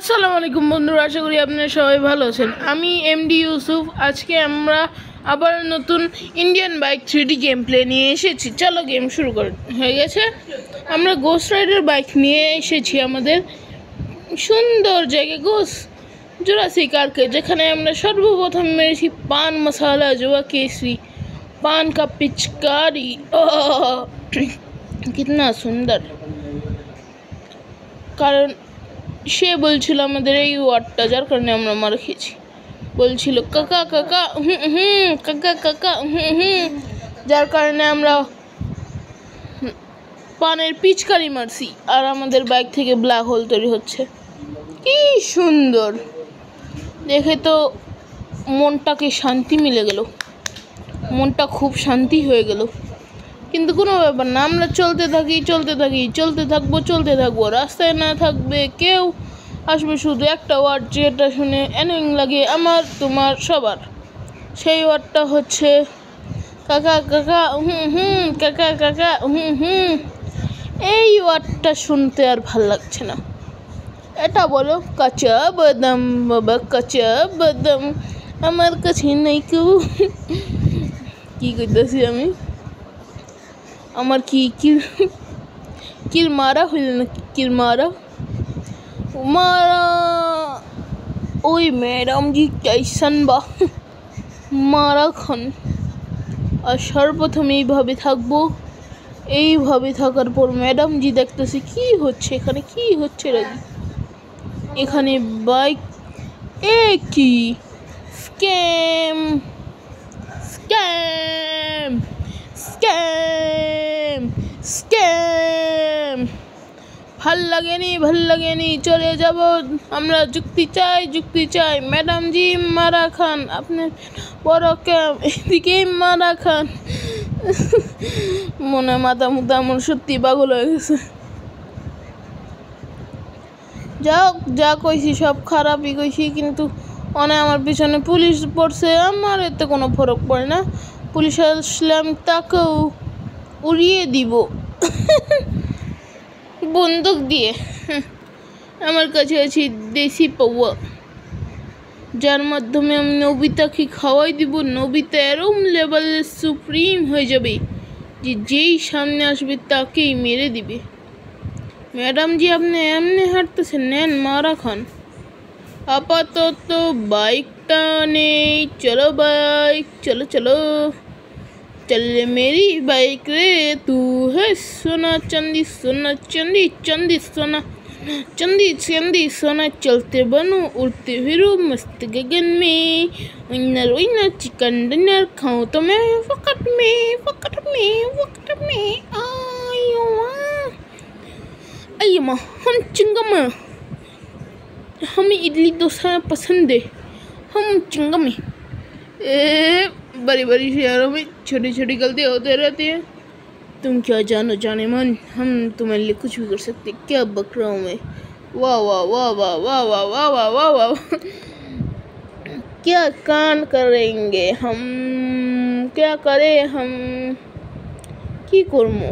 আসসালামু আলাইকুম বন্ধুরা, আশা করি আপনারা সবাই ভালো আছেন। আমি এমডি ইউসুফ। আজকে আমরা আবার নতুন Indian bike 3D game play নিয়ে এসেছি। চলো গেম শুরু করে হয়ে গেছে। আমরা গোস্ট রাইডার বাইক নিয়ে এসেছি আমাদের সুন্দর জায়গায় জুরাসিক পার্কে, যেখানে আমরা সর্বপ্রথম মেরেছি পান মশালা জোয়া কেসরি পান কা পিচকারি। কিতনা সুন্দর, কারণ সে বলছিল আমাদের এই ওয়ার্ডটা, যার কারণে আমরা মার খেয়েছি। বলছিল কাকা কাকা কাকা কাকা যার কারণে আমরা পানের পিচকারি মারছি, আর আমাদের বাইক থেকে ব্ল্যাক হোল তৈরি হচ্ছে। কি সুন্দর দেখে তো মনটাকে শান্তি মিলে গেল, মনটা খুব শান্তি হয়ে গেল। কিন্তু কোনো ব্যাপার না, আমরা চলতে থাকবো। রাস্তায় না থাকবে কেউ, আসবে শুধু একটা ওয়ার্ড, যেটা শুনে অ্যানোয়িং লাগে আমার, তোমার, সবার। সেই ওয়ার্ডটা হচ্ছে কাকা কাকা কাকা কাকা এই ওয়ার্ডটা শুনতে আর ভাল লাগছে না। এটা বলো কাঁচা বাদাম বাবা, কাঁচা বাদাম আমার কাছে নেই কেউ। কি করতেছি আমি? আমার কি কিল মারা হইল না? কিল মারা ওই ম্যাডাম জি कैसन বা মারা খান। আর সর্বপ্রথম এইভাবে থাকবো, এইভাবে থাকার পর ম্যাডাম জি দেখতেছি কি হচ্ছে এখানে, কি হচ্ছে রাজি এখানে বাইক কি স্ক্যাম স্ক্যাম স্ক্যাম স্ক্যাম। ভাল লাগেনি, চলে যাব আমরা। যুক্তি চাই ম্যাডাম জি মারা খান, আপনার বড় ক্যাম এদিকেই মারা খান। মনে মাথা মুথা আমার সত্যি পাগল হয়ে গেছে। যা কইছি সব খারাপই কইছি, কিন্তু আমার পিছনে পুলিশ পড়ছে, আমার এতে কোনো ফরক পড়ে না। পুলিশ আসলে আমি তাকেও উড়িয়ে দিব বন্দুক দিয়ে। আমার কাছে আছে দেশি পাওয়া, যার মাধ্যমে আমি নবিতাকে খাওয়াই দিব। নবিতা এরম লেভেলের সুপ্রিম হয়ে যাবে যে যেই সামনে আসবে তাকেই মেরে দিবে। ম্যাডাম জি আপনি এমনি হাঁটতেছেন, নেন মারা খান। আপাতত বাইকটা নেই, চলো বাইক, চলো चल मेरी बाइक रे, तू है सोना चांदी सोना चांदी चांदी सोना चांदी सोना। चलते बनूं उड़ते फिरूं मस्त गगन में, विनर चिकन डिनर खाऊं तो मैं वक्त में आयो माँ हम चिंगम, हमें इडली डोसा पसंद है, हम चिंगम है। बड़ी शहरों में छोटी छोटी गलतियाँ होते रहती हैं। तुम क्या जाने मन, हम तुम्हारे लिए कुछ भी कर सकते। क्या बक रहा हूँ मैं? वाह वाह वाह वाह वाह वाह वाह वाह वाह वाह। क्या कान करेंगे हम, क्या करे हम, কি করবো?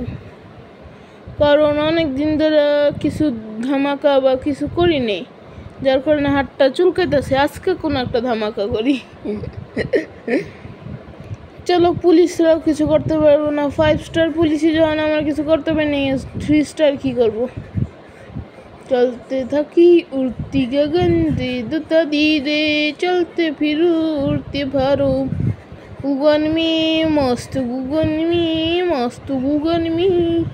কারণ অনেক দিন ধরে কিছু ধামাকা বা কিছু করি নেই, যার কারণে হাতটা চুলকাইতেছে। আজকে কোনো একটা ধামাকা করি। চলো, পুলিশরাও কিছু করতে পারবো না। 5 স্টার পুলিশই যখন আমার কিছু করতে পারে না, 3 স্টার কি করবো? চলতে থাকি উড়তি গগন দে দুতা দে, চলতে ফিরু উড়তে ভারো गुगन में मस्त गुगन में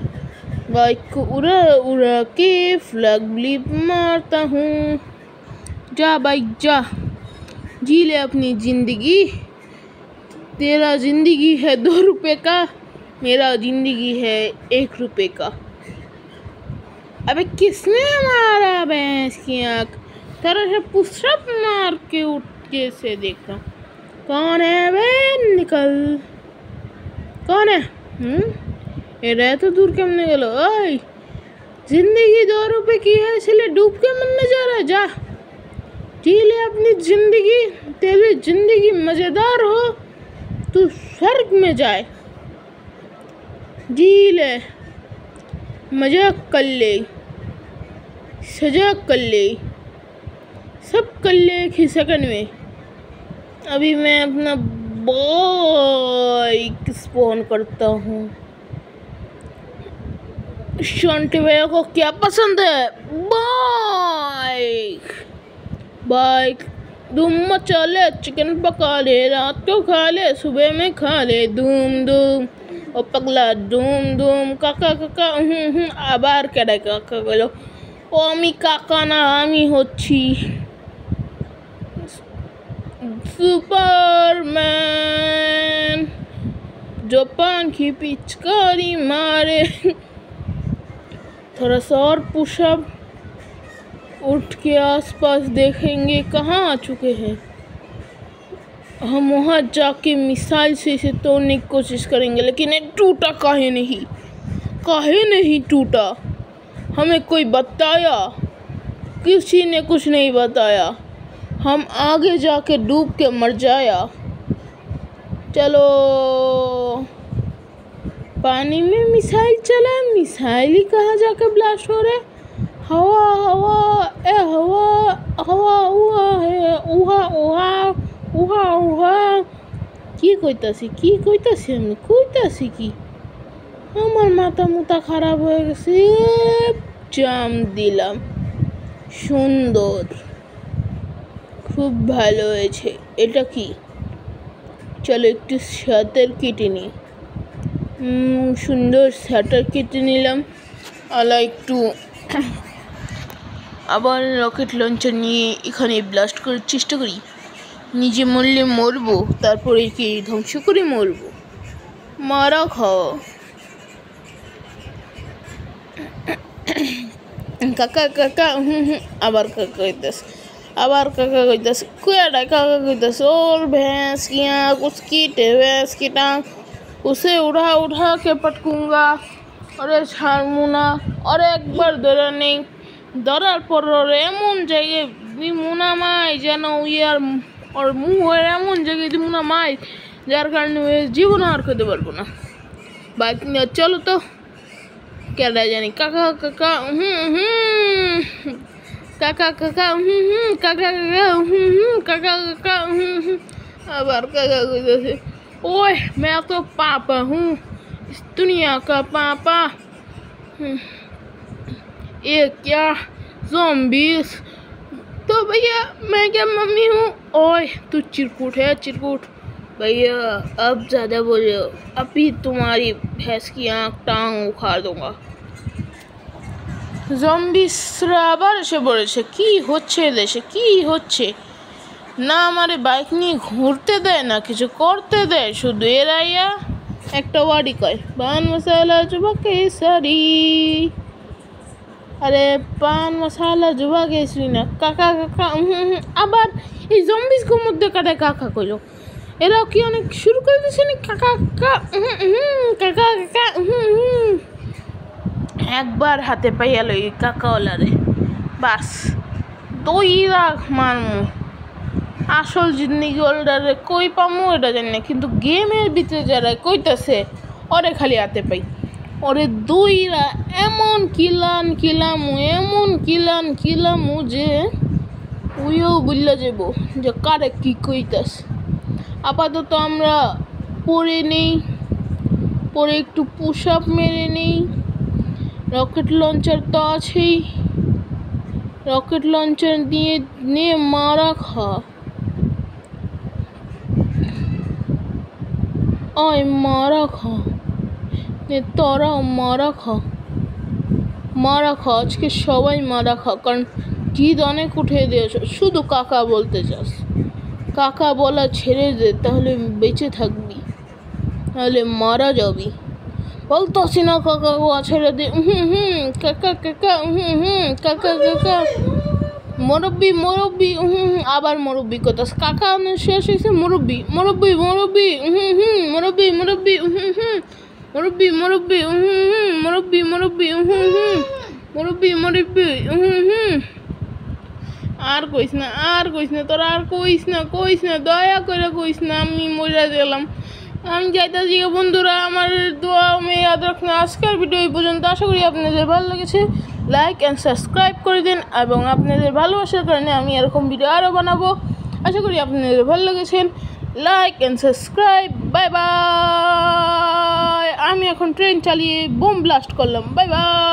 बाइक को उड़ा के फ्लैग ब्लिप मारता हूँ। जा बाइक जा, जी ले अपनी जिंदगी। तेरा जिंदगी है 2 रुपए का, मेरा जिंदगी है 1 रुपए का। अबे किसने मारा भैंस की आँख? तेरा से पुशअप मार के उठ के से देखता कौन है बे, निकल। कौन है? ये रह तो दूर केमने गेलो। ओए जिंदगी 2 रुपए की है, इसलिए डूब के मरने जा रहा है। जा जी ले अपनी जिंदगी, तेरी जिंदगी मजेदार हो, तू स्वर्ग में जाए। जी ले, मजाक कर ले, सजा कर ले, सब कर ले एक ही सेकंड में। अभी मैं अपना बाइक स्पॉन करता हूँ। शंटी भैया को क्या पसंद है? बाइक। बाइक धूम मचा ले, चिकन पका ले, रात को खा ले, सुबह में खा ले, धूम धूम ओ पगला धूम धूम। काका काका আবার কেডাই কাকা কইলো, ও আমি কাকা না, আমি হচ্ছি सुपरमैन जो पान की पिचकारी मारे। थोड़ा सा और पुशअप, उठ के आसपास देखेंगे कहाँ आ चुके हैं। हम वहाँ जाके मिसाइल से इसे तोड़ने की कोशिश करेंगे, लेकिन ये टूटा काहे नहीं टूटा? हमें कोई बताया? किसी ने कुछ नहीं बताया। हम आगे जाके डूब के मर जाया। चलो, पानी में मिसाइल चला, मिसाइल ही कहाँ जाके ब्लास्ट हो रहे। हवा हवा ए हवा हवा उहा है उहा उहा उहा उहा কি কইতাছি আমি কইতাছি কি? আমার মাথা মুথা খারাপ হয়ে গেছে। জাম দিলাম, সুন্দর, খুব ভালো হয়েছে। এটা কি? চলো একটু শাটার কেটে নিই। সুন্দর শাটার কেটে নিলাম। আলা একটু আবার রকেট লঞ্চার নিয়ে এখানে ব্লাস্ট করার চেষ্টা করি। নিজে মরলে মরবো, তারপরে কি ধ্বংস করে মরবো। মারা খাও। কাকা কাকা আবার কাকা কইতাছে कुयाडा काका कइताছে और भैंस की आँख उसकी भैंस की टांग उसे उठा के पटकूंगा। अरे ছাড়মুনা, और एक बार ধরা নেই, ধরার পর এমন জায়গায় মুনা মাই যেন ইয়ার ওর মুহের এমন জায়গায় মুনা মাই, যার কারণে জীবন আর খেতে পারবো না। বাইক নিয়ে চলো তো। কেডা জানি কাকা কাকা काका काका काका काका काका আবার কাকা কইতাছে, ओए मैं तो पापा हूँ, इस दुनिया का पापा। ये क्या ज़ॉम्बीज़? तो भैया मैं क्या मम्मी हूँ? ओए तू चिरकुट है, चिरकुट। भैया अब ज़्यादा बोलो, अभी तुम्हारी भैंस की आँख टांग उखाड़ दूंगा। জম্বিসরা আবার এসে পড়েছে। কি হচ্ছে দেশে, কি হচ্ছে? না আমারে বাইক নিয়ে ঘুরতে দেয়, না কিছু করতে দেয়, শুধু এরাইয়া একটা ওয়ার্ডই কয়, পান মশালা জুবা কেসারি। আরে পান মশালা জুবা কেসারি না, কাকা কাকা আবার এই জম্বিসগুলোর মধ্যে কাটা কাকা কইলো। এরাও কি অনেক শুরু করে দিয়েছে না? কাকা কাকা কাকা কাকা একবার হাতে পাইয়া লই কাকাওয়ালারে, বাস দইরা মারমু। আসল জিন্দিগি ওল্ডারে কই পামু এটা জানি না, কিন্তু গেমের ভিতরে যারা কইতাছে ওরে খালি হাতে পাই। ওরে দইরা এমন কিলামু যে উইও বুঝলা যাব যে কারে কি কইতাছে। আপাতত আমরা পরে নেই, পরে একটু পুশ আপ মেরে নেই। রকেট লঞ্চার তো আছেই, রকেট লঞ্চার নিয়ে মারা খা। আয় মারা খা, তোরাও মারা খা, আজকে সবাই মারা খা। কারণ জিদ অনেক উঠে দিয়েছ, শুধু কাকা বলতে চাস। কাকা বলা ছেড়ে দে, তাহলে বেঁচে থাকবি, তাহলে মারা যাবি। বলতেছি না কাকা ছেড়ে দে। কাকা কাকা কাকা কাকা মুরব্বি আবার মুরব্বি কথা। কাকা শেষ হয়েছে, মুরব্বি আর কইস না তোরা, আর কইস না, দয়া করে কইস না, আমি মরে গেলাম। আমি যাইতাছি বন্ধুরা, আমার দোয়া আমি ইয়াদ রাখনা। আজকের ভিডিও এই পর্যন্ত। আশা করি আপনাদের ভালো লেগেছে। লাইক অ্যান্ড সাবস্ক্রাইব করে দিন এবং আপনাদের ভালোবাসার কারণে আমি এরকম ভিডিও আরও বানাবো। আশা করি আপনাদের ভালো লেগেছেন। Like and subscribe. Bye bye. আমি এখন ট্রেন চালিয়ে বোম ব্লাস্ট করলাম। Bye by.